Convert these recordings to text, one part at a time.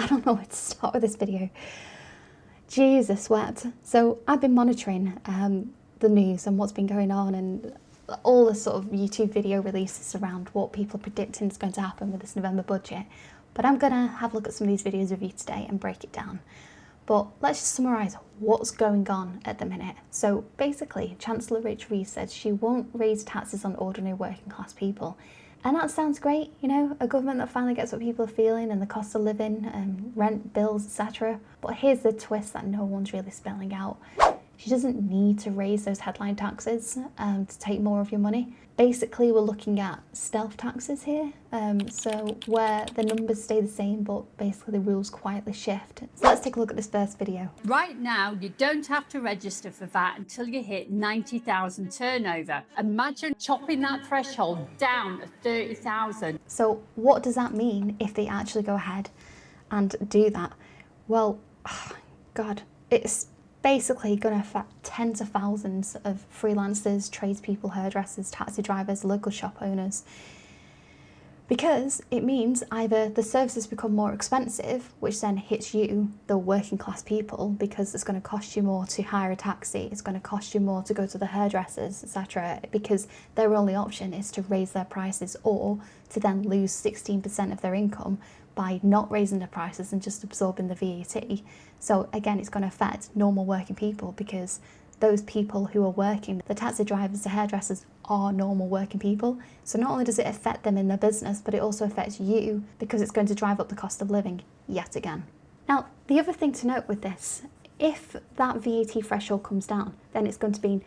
I don't know where to start with this video. Jesus wept. So I've been monitoring the news and what's been going on and all the sort of YouTube video releases around what people are predicting is going to happen with this November budget. But I'm going to have a look at some of these videos with you today and break it down. But let's just summarise what's going on at the minute. So basically, Chancellor Rachel Reeves said she won't raise taxes on ordinary working class people. And that sounds great, you know, a government that finally gets what people are feeling and the cost of living and rent, bills, etc. But here's the twist that no one's really spelling out. She doesn't need to raise those headline taxes to take more of your money. Basically, we're looking at stealth taxes here, so where the numbers stay the same, but basically the rules quietly shift. So let's take a look at this first video. Right now, you don't have to register for VAT until you hit 90,000 turnover. Imagine chopping that threshold down to 30,000. So what does that mean if they actually go ahead and do that? Well, God, it's basically going to affect tens of thousands of freelancers, tradespeople, hairdressers, taxi drivers, local shop owners, because it means either the services become more expensive, which then hits you, the working class people, because it's going to cost you more to hire a taxi, it's going to cost you more to go to the hairdressers, etc., because their only option is to raise their prices or to then lose 16% of their income by not raising the prices and just absorbing the VAT. So again, it's going to affect normal working people because those people who are working, the taxi drivers, the hairdressers, are normal working people. So not only does it affect them in their business, but it also affects you because it's going to drive up the cost of living yet again. Now, the other thing to note with this, if that VAT threshold comes down, then it's going to be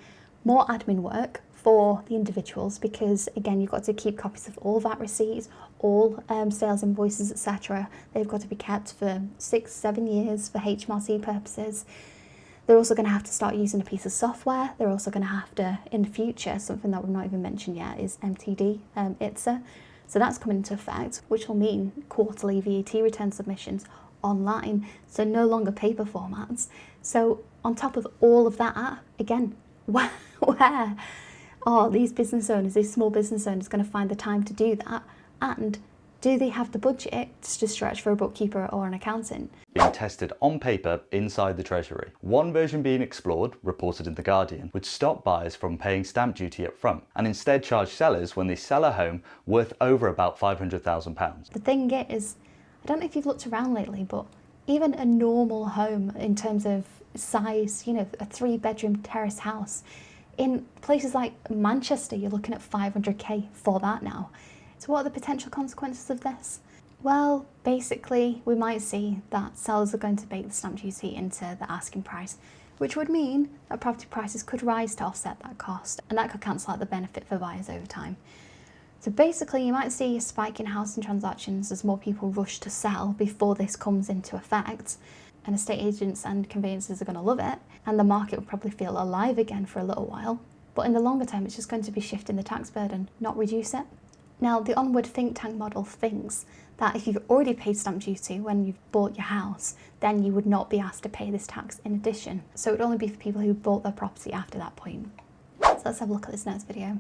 more admin work for the individuals because, again, you've got to keep copies of all VAT receipts, all sales invoices, etc. They've got to be kept for 6-7 years for HMRC purposes. They're also going to have to start using a piece of software. They're also going to have to, in the future, something that we've not even mentioned yet is MTD, ITSA. So that's coming into effect, which will mean quarterly VAT return submissions online, so no longer paper formats. So on top of all of that, again, where are these business owners, these small business owners, going to find the time to do that? And do they have the budget to stretch for a bookkeeper or an accountant? Being tested on paper inside the Treasury. One version being explored, reported in The Guardian, would stop buyers from paying stamp duty up front and instead charge sellers when they sell a home worth over about £500,000. The thing is, I don't know if you've looked around lately, but even a normal home in terms of size, you know, a 3-bedroom terrace house, in places like Manchester, you're looking at 500k for that now. So what are the potential consequences of this? Well, basically, we might see that sellers are going to bake the stamp duty into the asking price, which would mean that property prices could rise to offset that cost, and that could cancel out the benefit for buyers over time. So basically, you might see a spike in housing transactions as more people rush to sell before this comes into effect, and estate agents and conveyancers are going to love it, and the market will probably feel alive again for a little while. But in the longer term, it's just going to be shifting the tax burden, not reduce it. Now, the Onward think tank model thinks that if you've already paid stamp duty when you've bought your house, then you would not be asked to pay this tax in addition. So it would only be for people who bought their property after that point. So let's have a look at this next video.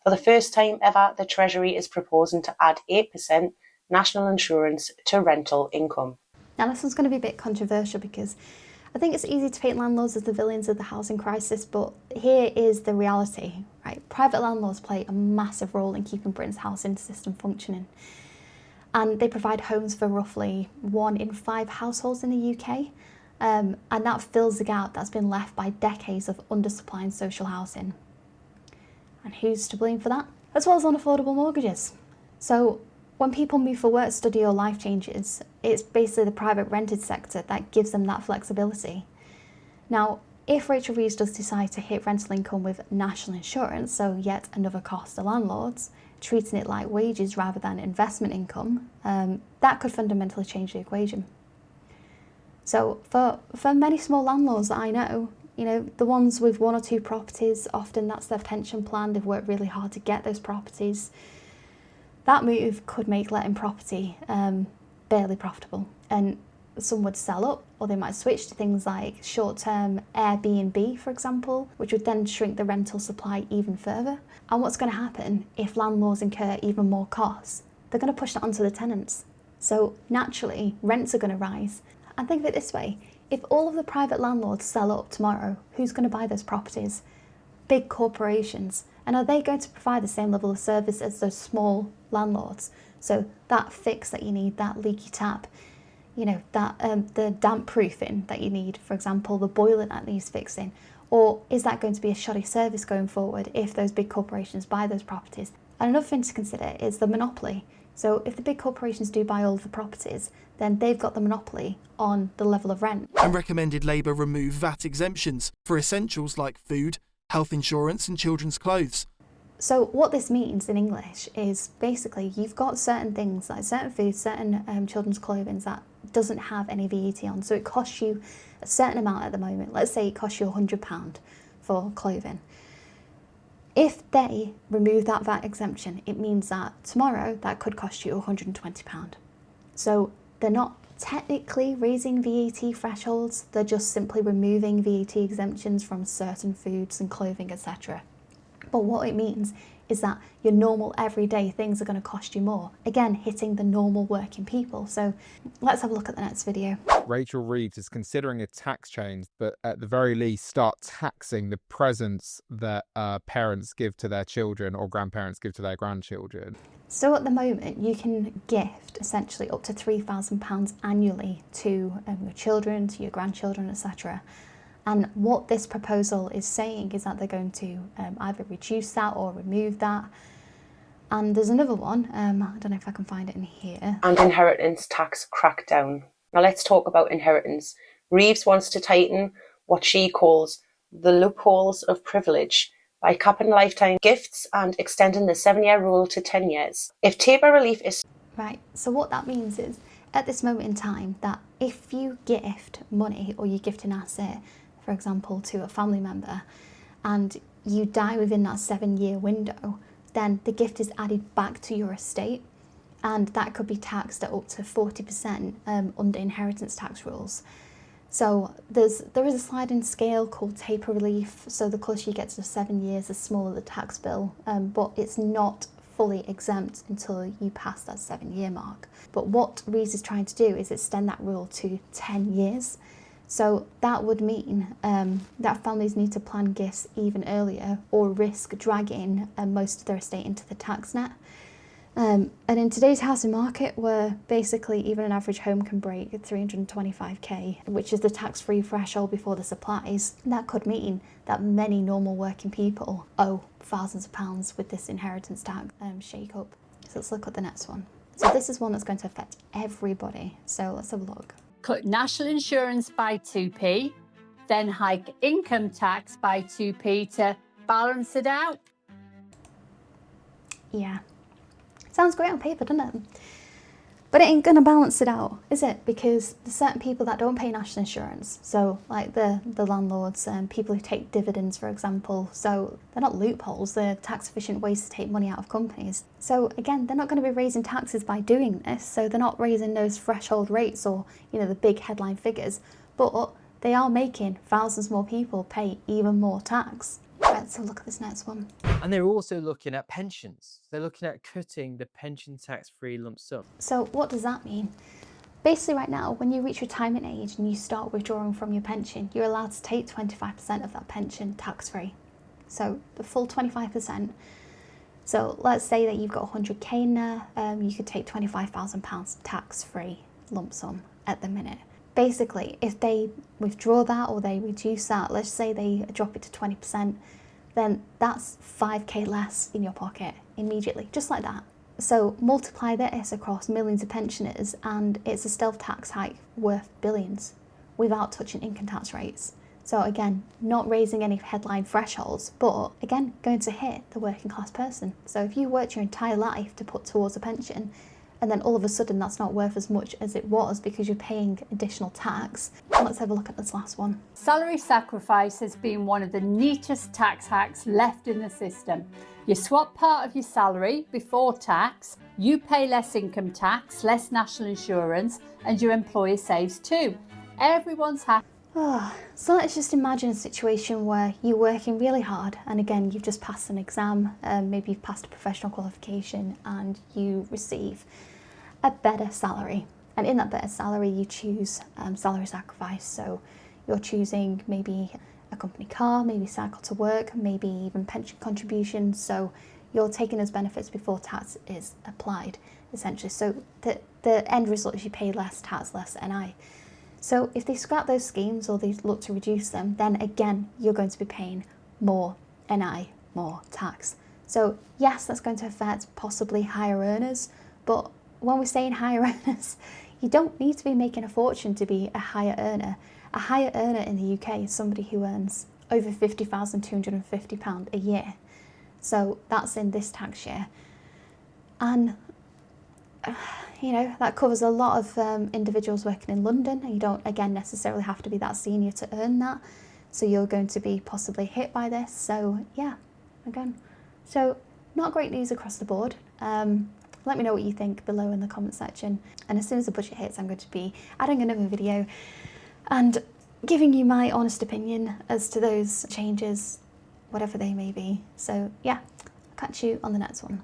For the first time ever, the Treasury is proposing to add 8% national insurance to rental income. Now, this one's going to be a bit controversial because I think it's easy to paint landlords as the villains of the housing crisis, but here is the reality, right? Private landlords play a massive role in keeping Britain's housing system functioning. And they provide homes for roughly 1 in 5 households in the UK. And that fills the gap that's been left by decades of undersupplying social housing. And who's to blame for that? As well as unaffordable mortgages. So when people move for work, study or life changes, it's basically the private rented sector that gives them that flexibility. Now, if Rachel Reeves does decide to hit rental income with national insurance, so yet another cost to landlords, treating it like wages rather than investment income, that could fundamentally change the equation. So for many small landlords that I know, you know, the ones with 1 or 2 properties, often that's their pension plan, they've worked really hard to get those properties. That move could make letting property barely profitable, and some would sell up, or they might switch to things like short-term Airbnb, for example, which would then shrink the rental supply even further. And what's going to happen if landlords incur even more costs? They're going to push that onto the tenants. So naturally, rents are going to rise. And think of it this way, if all of the private landlords sell up tomorrow, who's going to buy those properties? Big corporations. And are they going to provide the same level of service as those small landlords? So that fix that you need, that leaky tap, you know, that the damp proofing that you need, for example, the boiler that needs fixing, or is that going to be a shoddy service going forward if those big corporations buy those properties? And another thing to consider is the monopoly. So if the big corporations do buy all of the properties, then they've got the monopoly on the level of rent. And recommended Labour remove VAT exemptions for essentials like food, health insurance and children's clothes. So what this means in English is basically you've got certain things, like certain foods, certain children's clothing that doesn't have any VAT on. So it costs you a certain amount at the moment. Let's say it costs you £100 for clothing. If they remove that VAT exemption, it means that tomorrow that could cost you £120. So they're not technically raising VAT thresholds, they're just simply removing VAT exemptions from certain foods and clothing, etc. But what it means is that your normal everyday things are going to cost you more. Again, hitting the normal working people. So let's have a look at the next video. Rachel Reeves is considering a tax change, but at the very least start taxing the presents that parents give to their children or grandparents give to their grandchildren. So at the moment, you can gift essentially up to £3,000 annually to your children, to your grandchildren, etc. And what this proposal is saying is that they're going to either reduce that or remove that. And there's another one, I don't know if I can find it in here. And inheritance tax crackdown. Now let's talk about inheritance. Reeves wants to tighten what she calls the loopholes of privilege by capping lifetime gifts and extending the 7-year rule to 10 years. If taper relief is... Right, so what that means is, at this moment in time, that if you gift money or you gift an asset, for example, to a family member, and you die within that 7-year window, then the gift is added back to your estate, and that could be taxed at up to 40% under inheritance tax rules. So there is a sliding scale called taper relief, so the closer you get to the 7 years, the smaller the tax bill, but it's not fully exempt until you pass that 7-year mark. But what Reeves is trying to do is extend that rule to 10 years. So that would mean that families need to plan gifts even earlier or risk dragging most of their estate into the tax net. And in today's housing market, where basically even an average home can break 325k, which is the tax-free threshold before the supplies, that could mean that many normal working people owe thousands of pounds with this inheritance tax shake-up. So let's look at the next one. So this is one that's going to affect everybody. So let's have a look. Cut national insurance by 2p, then hike income tax by 2p to balance it out. Yeah. Sounds great on paper, doesn't it? But it ain't gonna balance it out, is it? Because there's certain people that don't pay national insurance. So like the landlords and people who take dividends, for example. So they're not loopholes, they're tax efficient ways to take money out of companies. So again, they're not gonna be raising taxes by doing this. So they're not raising those threshold rates or, you know, the big headline figures, but they are making thousands more people pay even more tax. Let's have a look at this next one. And they're also looking at pensions. They're looking at cutting the pension tax-free lump sum. So what does that mean? Basically right now, when you reach retirement age and you start withdrawing from your pension, you're allowed to take 25% of that pension tax-free. So the full 25%. So let's say that you've got 100k in there, you could take £25,000 tax-free lump sum at the minute. Basically, if they withdraw that or they reduce that, let's say they drop it to 20%, then that's 5k less in your pocket immediately, just like that. So multiply this across millions of pensioners and it's a stealth tax hike worth billions without touching income tax rates. So again, not raising any headline thresholds, but again, going to hit the working class person. So if you worked your entire life to put towards a pension, and then all of a sudden that's not worth as much as it was because you're paying additional tax. Let's have a look at this last one. Salary sacrifice has been one of the neatest tax hacks left in the system. You swap part of your salary before tax, you pay less income tax, less national insurance, and your employer saves too. Everyone's happy. So let's just imagine a situation where you're working really hard and again you've just passed an exam, maybe you've passed a professional qualification and you receive a better salary. And in that better salary, you choose salary sacrifice. So you're choosing maybe a company car, maybe cycle to work, maybe even pension contributions. So you're taking those benefits before tax is applied, essentially. So the end result is you pay less tax, less NI. So if they scrap those schemes or they look to reduce them, then again, you're going to be paying more NI, more tax. So yes, that's going to affect possibly higher earners, but when we're saying higher earners, you don't need to be making a fortune to be a higher earner. A higher earner in the UK is somebody who earns over £50,250 a year. So that's in this tax year. And you know, that covers a lot of individuals working in London, and you don't, again, necessarily have to be that senior to earn that. So you're going to be possibly hit by this. So yeah, again, so not great news across the board. Let me know what you think below in the comment section. And as soon as the budget hits, I'm going to be adding another video and giving you my honest opinion as to those changes, whatever they may be. So yeah, catch you on the next one.